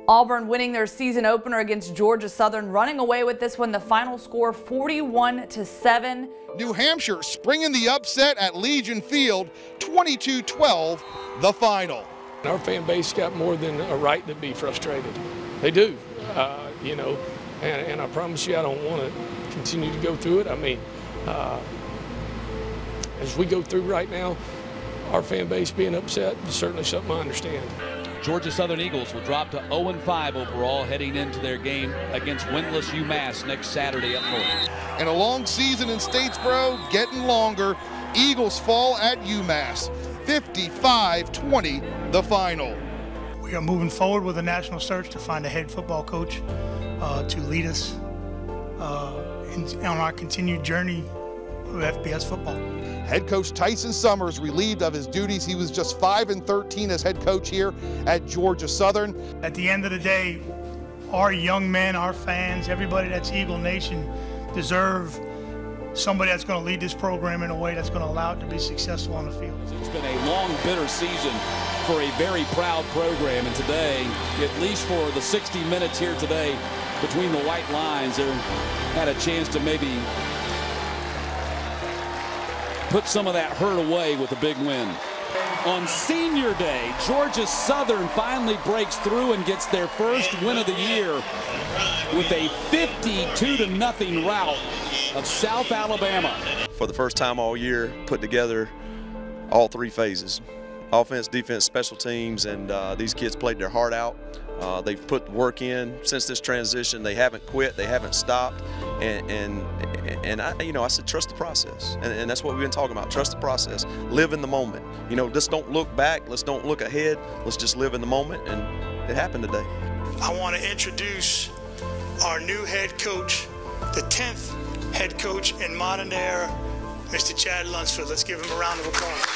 Auburn winning their season opener against Georgia Southern, running away with this one. The final score 41-7. New Hampshire springing the upset at Legion Field, 22-12, the final. Our fan base got more than a right to be frustrated. They do, you know, and I promise you I don't want to continue to go through it. I mean, as we go through right now, our fan base being upset is certainly something I understand. Georgia Southern Eagles will drop to 0-5 overall heading into their game against winless UMass next Saturday up north. And a long season in Statesboro getting longer. Eagles fall at UMass, 55-20, the final. We are moving forward with a national search to find a head football coach to lead us on our continued journey of FBS football. Head coach Tyson Summers relieved of his duties. He was just 5-13 as head coach here at Georgia Southern. At the end of the day, our young men, our fans, everybody that's Eagle Nation deserve somebody that's going to lead this program in a way that's going to allow it to be successful on the field. It's been a long, bitter season for a very proud program, and today, at least for the 60 minutes here today, between the white lines, they had a chance to maybe put some of that hurt away with a big win. On senior day, Georgia Southern finally breaks through and gets their first win of the year with a 52-0 rout of South Alabama. For the first time all year, put together all three phases: offense, defense, special teams, and these kids played their heart out. They've put work in since this transition. They haven't quit. They haven't stopped. And I said, trust the process. And that's what we've been talking about. Trust the process. Live in the moment. You know, just don't look back. Let's don't look ahead. Let's just live in the moment. And it happened today. I want to introduce our new head coach, the 10th head coach in modern era, Mr. Chad Lunsford. Let's give him a round of applause.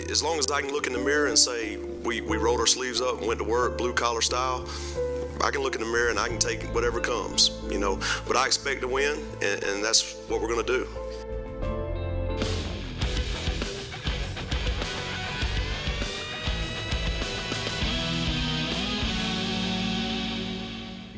As long as I can look in the mirror and say we rolled our sleeves up and went to work, blue collar style, I can look in the mirror and I can take whatever comes, you know. But I expect to win, and that's what we're going to do.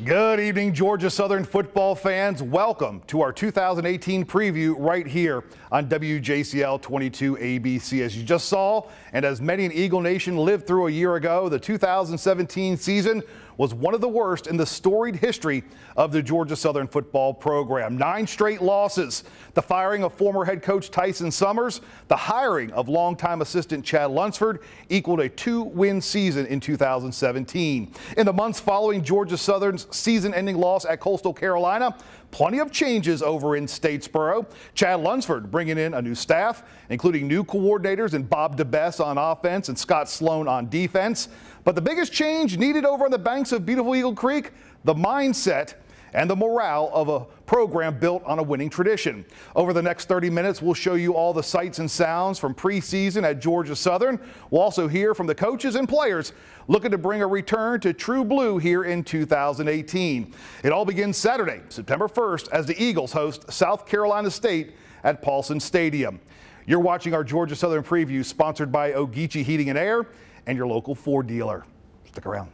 Good evening, Georgia Southern football fans. Welcome to our 2018 preview right here on WJCL 22 ABC. As you just saw, and as many in Eagle Nation lived through a year ago, the 2017 season was one of the worst in the storied history of the Georgia Southern football program. 9 straight losses, the firing of former head coach Tyson Summers, the hiring of longtime assistant Chad Lunsford equaled a 2-win season in 2017. In the months following Georgia Southern's season-ending loss at Coastal Carolina, plenty of changes over in Statesboro. Chad Lunsford bringing in a new staff, including new coordinators and Bob DeBess on offense and Scott Sloan on defense. But the biggest change needed over on the banks of beautiful Eagle Creek, the mindset and the morale of a program built on a winning tradition. Over the next 30 minutes, we'll show you all the sights and sounds from preseason at Georgia Southern. We'll also hear from the coaches and players looking to bring a return to true blue here in 2018. It all begins Saturday, September 1st, as the Eagles host South Carolina State at Paulson Stadium. You're watching our Georgia Southern preview, sponsored by Ogeechee Heating and Air and your local Ford dealer. Stick around.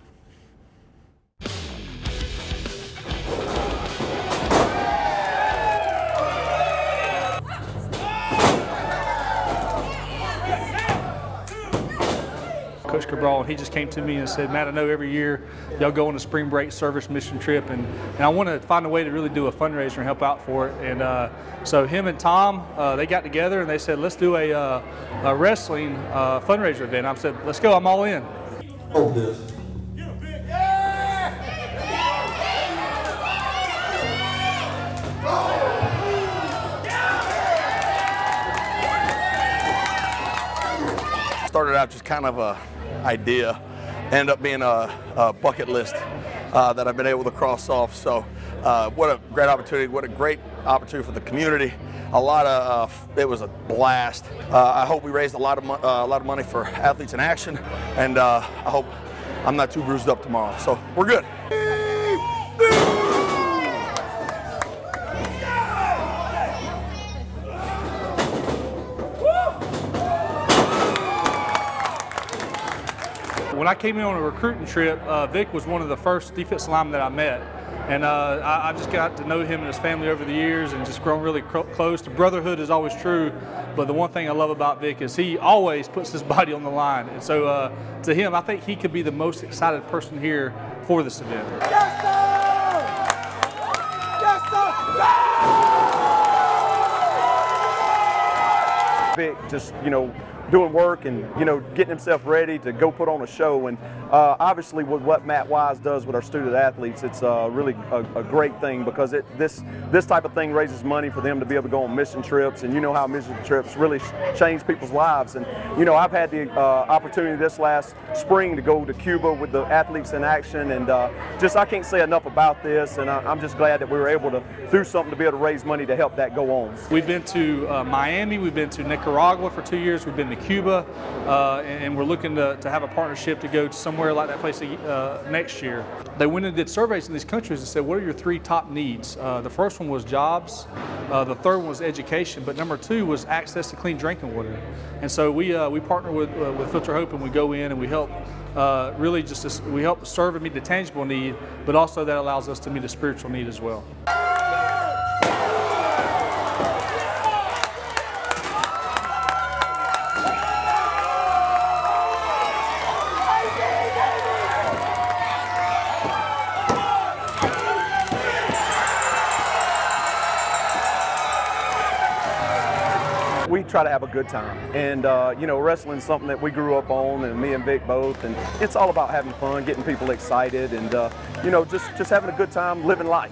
Coach Cabral, he just came to me and said, Matt, I know every year y'all go on a spring break service mission trip, and I want to find a way to really do a fundraiser and help out for it. And so him and Tom, they got together and they said, let's do a wrestling fundraiser event. I said, let's go, I'm all in. Hold this. Started out just kind of a idea, ended up being a bucket list that I've been able to cross off. So what a great opportunity, what a great opportunity for the community, It was a blast. I hope we raised a lot of money for Athletes in Action, and I hope I'm not too bruised up tomorrow. So we're good. When I came in on a recruiting trip, Vic was one of the first defensive linemen that I met. And I just got to know him and his family over the years and just grown really close. The brotherhood is always true, but the one thing I love about Vic is he always puts his body on the line. And so to him, I think he could be the most excited person here for this event. Yes, sir! Yes, sir! Vic just, doing work and, getting himself ready to go put on a show. And obviously with what Matt Wise does with our student athletes, it's really a great thing, because this type of thing raises money for them to be able to go on mission trips. And you know how mission trips really change people's lives. And, I've had the opportunity this last spring to go to Cuba with the Athletes in Action. And I can't say enough about this. And I'm just glad that we were able to do something to be able to raise money to help that go on. We've been to Miami, we've been to Nicaragua for 2 years, we've been to Cuba, and we're looking to have a partnership to go to somewhere like that place next year. They went and did surveys in these countries and said, what are your 3 top needs? The first one was jobs, the third one was education, but number 2 was access to clean drinking water. And so we partner with Filter Hope, and we go in and we help we help serve and meet the tangible need, but also that allows us to meet a spiritual need as well. We try to have a good time, and wrestling's something that we grew up on, and me and Vic both, and it's all about having fun, getting people excited, and just having a good time, living life.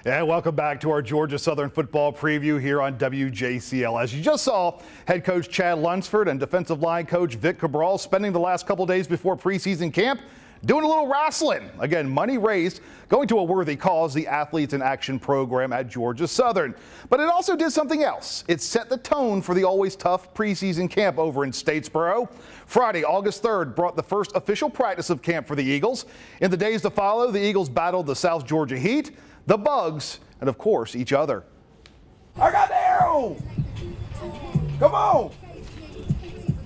And welcome back to our Georgia Southern football preview here on WJCL. As you just saw, head coach Chad Lunsford and defensive line coach Vic Cabral spending the last couple days before preseason camp doing a little wrestling. Again, money raised going to a worthy cause, the Athletes in Action program at Georgia Southern. But it also did something else. It set the tone for the always tough preseason camp over in Statesboro. Friday, August 3rd, brought the first official practice of camp for the Eagles. In the days to follow, the Eagles battled the South Georgia Heat, the Bugs, and of course, each other. I got the arrow! Come on!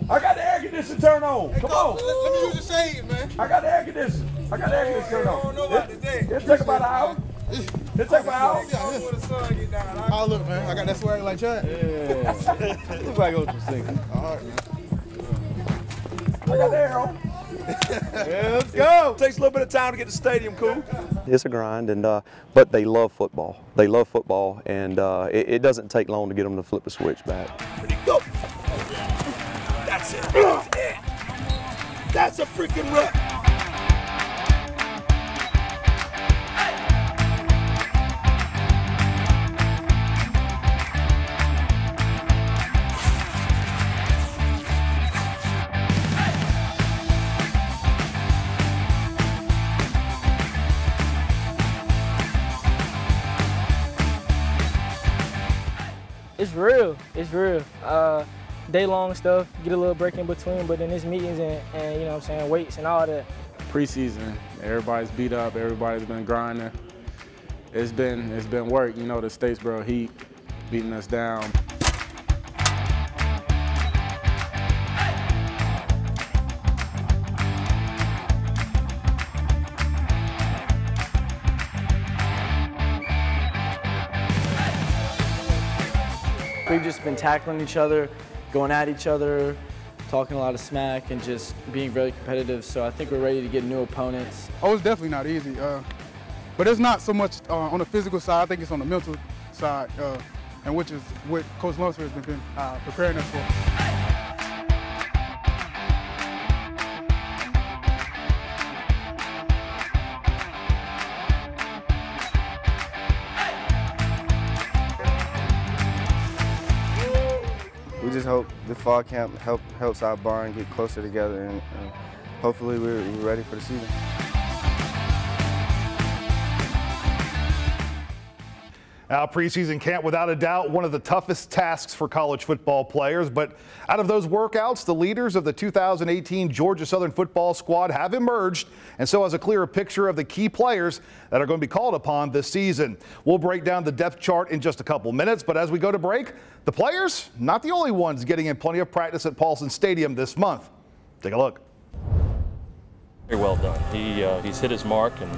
I got the air conditioner turned on. Come on. Let me use your shades, man. I got the air conditioner. I got the air conditioner turned on. I don't know about today. It'll take about an hour. It'll take about an hour. Before the sun get down. Oh, look, man. I got that swag like that. Yeah. Looks like Ocean City. All right, man. I got the arrow. Yeah, let's go. Takes a little bit of time to get the stadium cool. It's a grind, and but they love football. They love football, and it doesn't take long to get them to flip the switch back. Ready, go. That's it. That's a freaking rep. It's real. It's real. Day-long stuff, get a little break in between, but then it's meetings and you know what I'm saying, weights and all that. Preseason, everybody's beat up, everybody's been grinding. It's been work, the Statesboro Heat beating us down. We've just been tackling each other, going at each other, talking a lot of smack, and just being very competitive. So I think we're ready to get new opponents. Oh, it's definitely not easy, but it's not so much on the physical side. I think it's on the mental side, and which is what Coach Lunsford has been preparing us for. We just hope the fall camp helps our barn get closer together, and hopefully we're ready for the season. Now, preseason camp, without a doubt, one of the toughest tasks for college football players. But out of those workouts, the leaders of the 2018 Georgia Southern football squad have emerged, and so has a clearer picture of the key players that are going to be called upon this season. We'll break down the depth chart in just a couple minutes, but as we go to break, the players, not the only ones getting in plenty of practice at Paulson Stadium this month. Take a look. Very well done. He's hit his mark, and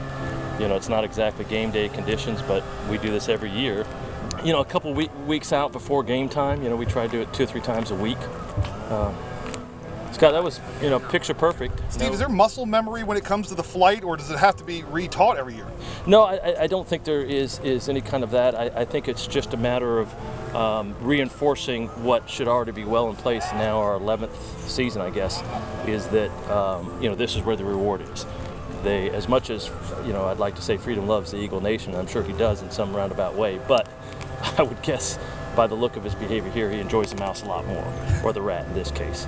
it's not exactly game day conditions, but we do this every year. A couple weeks out before game time, we try to do it 2 or 3 times a week. Scott, that was, picture perfect. Steve, is there muscle memory when it comes to the flight, or does it have to be retaught every year? No, I don't think there is any kind of that. I think it's just a matter of reinforcing what should already be well in place now, our 11th season, I guess, is that, this is where the reward is. As much as, I'd like to say Freedom loves the Eagle Nation, I'm sure he does in some roundabout way, but I would guess by the look of his behavior here, he enjoys the mouse a lot more, or the rat in this case.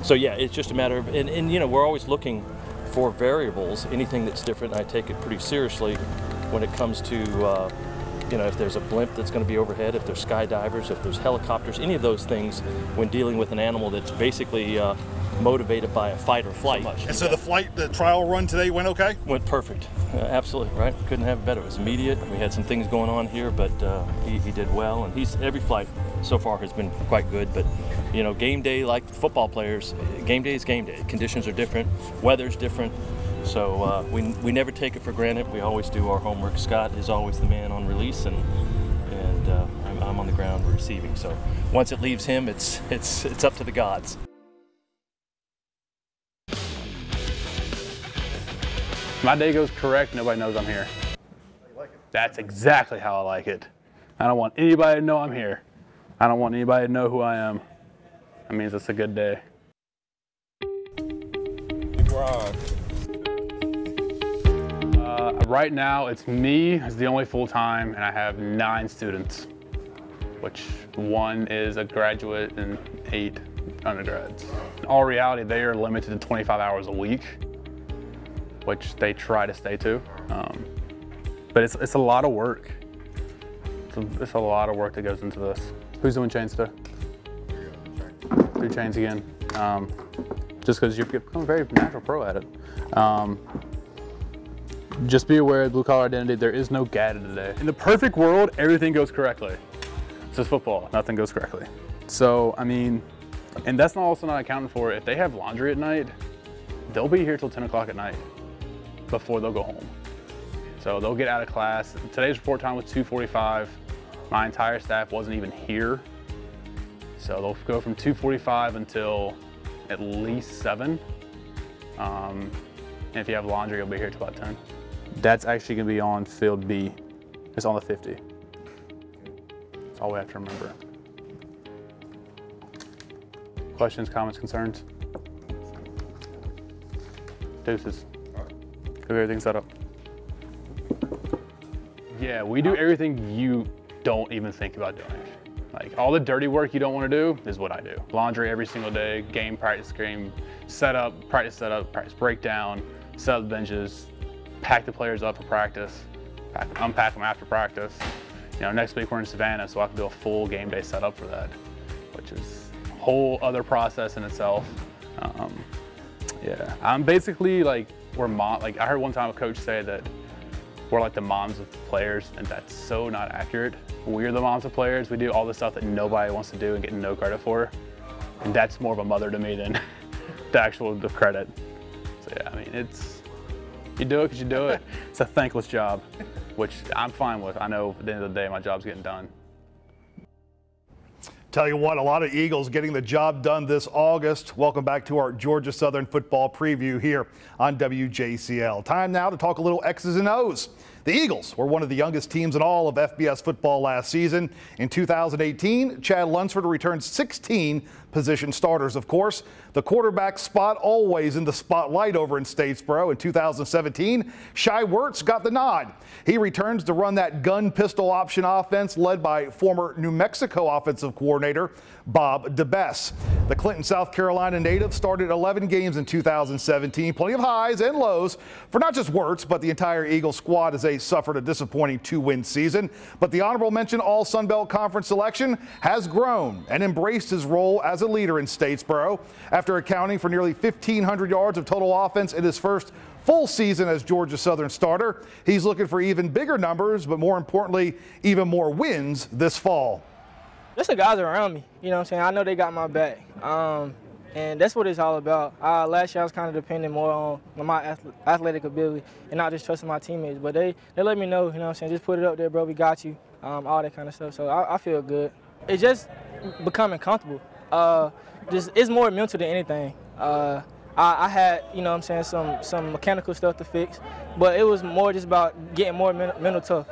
So yeah, it's just a matter of, and we're always looking for variables, anything that's different. I take it pretty seriously when it comes to, if there's a blimp that's going to be overhead, if there's skydivers, if there's helicopters, any of those things when dealing with an animal that's basically motivated by a fight or flight. And so the trial run today went okay? Went perfect. Absolutely, right? Couldn't have it better. It was immediate. We had some things going on here, but he did well. And every flight so far has been quite good. But, game day, like football players, game day is game day. Conditions are different. Weather's different. So we never take it for granted. We always do our homework. Scott is always the man on release, and I'm on the ground receiving. So once it leaves him, it's up to the gods. My day goes correct, nobody knows I'm here. That's exactly how I like it. I don't want anybody to know I'm here. I don't want anybody to know who I am. That means it's a good day. Right now, it's me as the only full-time, and I have 9 students, which 1 is a graduate and 8 undergrads. In all reality, they are limited to 25 hours a week, which they try to stay to. But it's a lot of work. It's a lot of work that goes into this. Who's doing chains today? 3 chains again. Just because you've become a very natural pro at it. Just be aware of blue collar identity. There is no GATA today. In the perfect world, everything goes correctly. It's just football, nothing goes correctly. So, and that's also not accounted for. If they have laundry at night, they'll be here till 10 o'clock at night before they'll go home. So they'll get out of class. Today's report time was 2:45. My entire staff wasn't even here. So they'll go from 2:45 until at least 7. And if you have laundry, you'll be here till about 10. That's actually gonna be on field B. It's on the 50. That's all we have to remember. Questions, comments, concerns? Deuces. Have everything set up. Yeah, we do everything you don't even think about doing. Like all the dirty work you don't want to do is what I do. Laundry every single day, game practice, game setup, practice breakdown, set up benches, pack the players up for practice, unpack them after practice. Next week we're in Savannah, so I have to do a full game day setup for that, which is a whole other process in itself. Yeah, I'm basically like, I heard one time a coach say that we're like the moms of players, and that's so not accurate. We're the moms of players. We do all the stuff that nobody wants to do and get no credit for. And that's more of a mother to me than the credit. So yeah, you do it because you do it. It's a thankless job, which I'm fine with. I know at the end of the day, my job's getting done. Tell you what, a lot of Eagles getting the job done this August. Welcome back to our Georgia Southern football preview here on WJCL. Time now to talk a little X's and O's. The Eagles were one of the youngest teams in all of FBS football last season. In 2018, Chad Lunsford returned 16 position starters. Of course, the quarterback spot always in the spotlight over in Statesboro. In 2017, Shai Werts got the nod. He returns to run that gun pistol option offense led by former New Mexico offensive coordinator Bob DeBess. The Clinton, South Carolina native started 11 games in 2017. Plenty of highs and lows for not just Werts, but the entire Eagle squad as they suffered a disappointing 2-win season. But the honorable mention All Sun Belt Conference selection has grown and embraced his role as a leader in Statesboro. After accounting for nearly 1,500 yards of total offense in his first full season as Georgia Southern starter, he's looking for even bigger numbers, but more importantly, even more wins this fall. Just the guys around me, you know what I'm saying? I know they got my back, and that's what it's all about. Last year I was kind of depending more on my athletic ability and not just trusting my teammates, but they let me know, you know what I'm saying, just put it up there, bro, we got you, all that kind of stuff. So I feel good. It's just becoming comfortable. It's more mental than anything. I had, you know what I'm saying, some mechanical stuff to fix, but it was more just about getting more mental tough.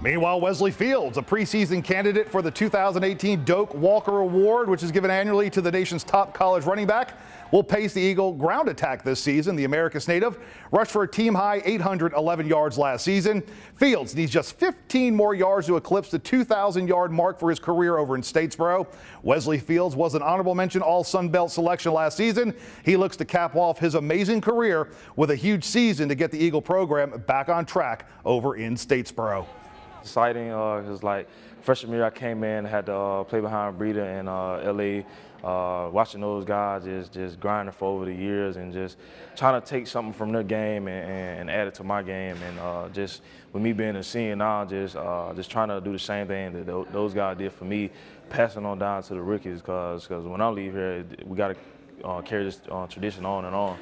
Meanwhile, Wesley Fields, a preseason candidate for the 2018 Doak Walker Award, which is given annually to the nation's top college running back, will pace the Eagle ground attack this season. The Americus native rushed for a team-high 811 yards last season. Fields needs just 15 more yards to eclipse the 2,000-yard mark for his career over in Statesboro. Wesley Fields was an honorable mention All-Sun Belt selection last season. He looks to cap off his amazing career with a huge season to get the Eagle program back on track over in Statesboro. Exciting. It was like freshman year I came in, had to play behind Breida and LA. Watching those guys just grinding for over the years and just trying to take something from their game and add it to my game. And just with me being a senior now, just trying to do the same thing that those guys did for me, passing on down to the rookies. Because when I leave here, we got to carry this tradition on and on.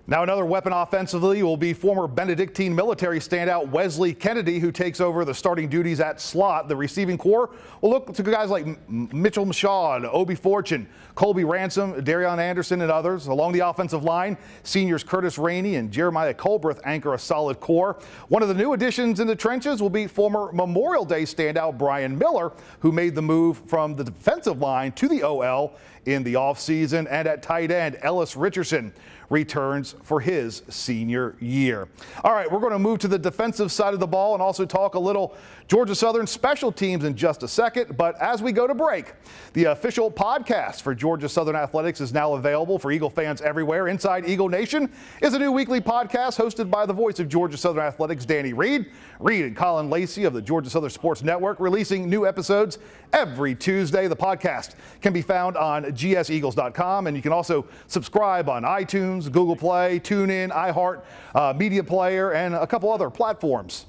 Now another weapon offensively will be former Benedictine military standout Wesley Kennedy, who takes over the starting duties at slot. The receiving corps will look to guys like Mitchell Mashad, Obi Fortune, Colby Ransom, Darion Anderson, and others. Along the offensive line, seniors Curtis Rainey and Jeremiah Colbreth anchor a solid core. One of the new additions in the trenches will be former Memorial Day standout Brian Miller, who made the move from the defensive line to the OL in the offseason. And at tight end, Ellis Richardson returns for his senior year. All right, we're going to move to the defensive side of the ball and also talk a little Georgia Southern special teams in just a second. But as we go to break, the official podcast for Georgia Southern Athletics is now available for Eagle fans everywhere. Inside Eagle Nation is a new weekly podcast hosted by the voice of Georgia Southern Athletics, Danny Reed. Reed and Colin Lacey of the Georgia Southern Sports Network releasing new episodes every Tuesday. The podcast can be found on gseagles.com, and you can also subscribe on iTunes, Google Play, TuneIn, iHeart, Media Player, and a couple other platforms.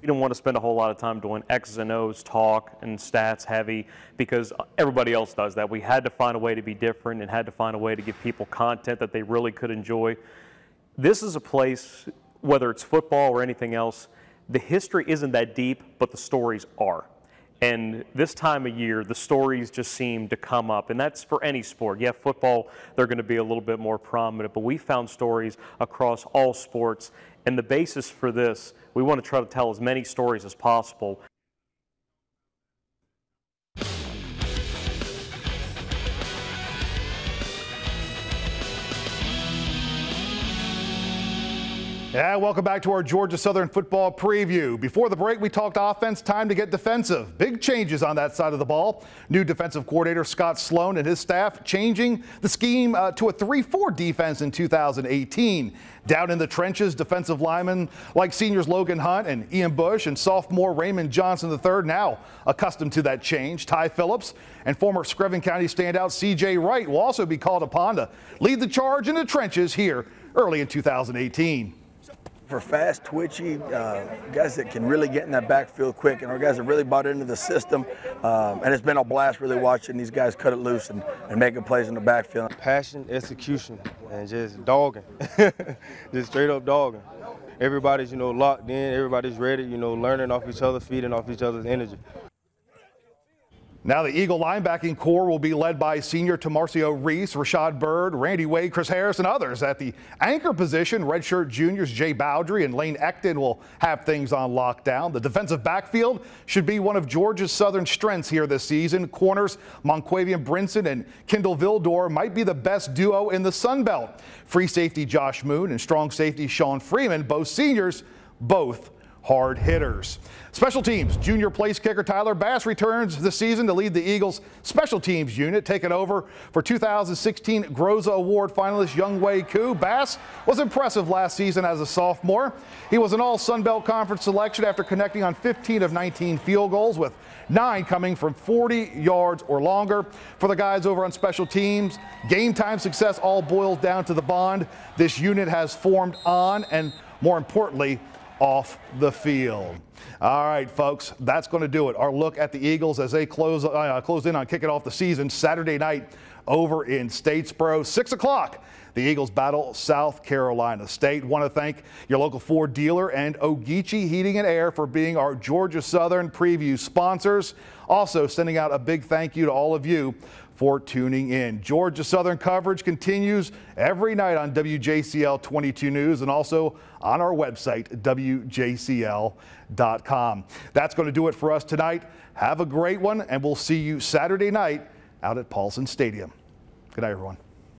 We didn't want to spend a whole lot of time doing X's and O's talk and stats heavy because everybody else does that. We had to find a way to be different and had to find a way to give people content that they really could enjoy. This is a place, whether it's football or anything else, the history isn't that deep, but the stories are. And this time of year, the stories just seem to come up, and that's for any sport. Yeah, football, they're going to be a little bit more prominent, but we found stories across all sports. And the basis for this, we want to try to tell as many stories as possible. Yeah, welcome back to our Georgia Southern football preview. Before the break, we talked offense, time to get defensive. Big changes on that side of the ball. New defensive coordinator Scott Sloan and his staff changing the scheme to a 3-4 defense in 2018. Down in the trenches, defensive linemen like seniors Logan Hunt and Ian Bush and sophomore Raymond Johnson III now accustomed to that change. Ty Phillips and former Screven County standout C.J. Wright will also be called upon to lead the charge in the trenches here early in 2018. For fast, twitchy guys that can really get in that backfield quick, and our guys have really bought into the system. And it's been a blast really watching these guys cut it loose and making plays in the backfield. Passion, execution, and just dogging, just straight up dogging. Everybody's, locked in. Everybody's ready, learning off each other, feeding off each other's energy. Now the Eagle linebacking core will be led by senior Tamarcio Reese, Rashad Bird, Randy Wade, Chris Harris, and others. At the anchor position, redshirt juniors Jay Bowdry and Lane Ecton will have things on lockdown. The defensive backfield should be one of Georgia Southern's strengths here this season. Corners Monquavian Brinson and Kendall Vildor might be the best duo in the Sun Belt. Free safety Josh Moon and strong safety Sean Freeman, both seniors, both hard hitters. Special teams, junior place kicker Tyler Bass returns this season to lead the Eagles special teams unit, taking over for 2016 Groza Award finalist Youngwei Koo. Bass was impressive last season as a sophomore. He was an all Sun Belt Conference selection after connecting on 15 of 19 field goals, with 9 coming from 40 yards or longer. For the guys over on special teams, game time success all boils down to the bond this unit has formed on and, more importantly, off the field. All right, folks, that's going to do it. Our look at the Eagles as they close in on kicking off the season Saturday night over in Statesboro, 6 o'clock. The Eagles battle South Carolina State. Want to thank your local Ford dealer and Ogeechee Heating and Air for being our Georgia Southern preview sponsors. Also sending out a big thank you to all of you for tuning in. Georgia Southern coverage continues every night on WJCL 22 News and also on our website, WJCL.com. That's going to do it for us tonight. Have a great one, and we'll see you Saturday night out at Paulson Stadium. Good night, everyone.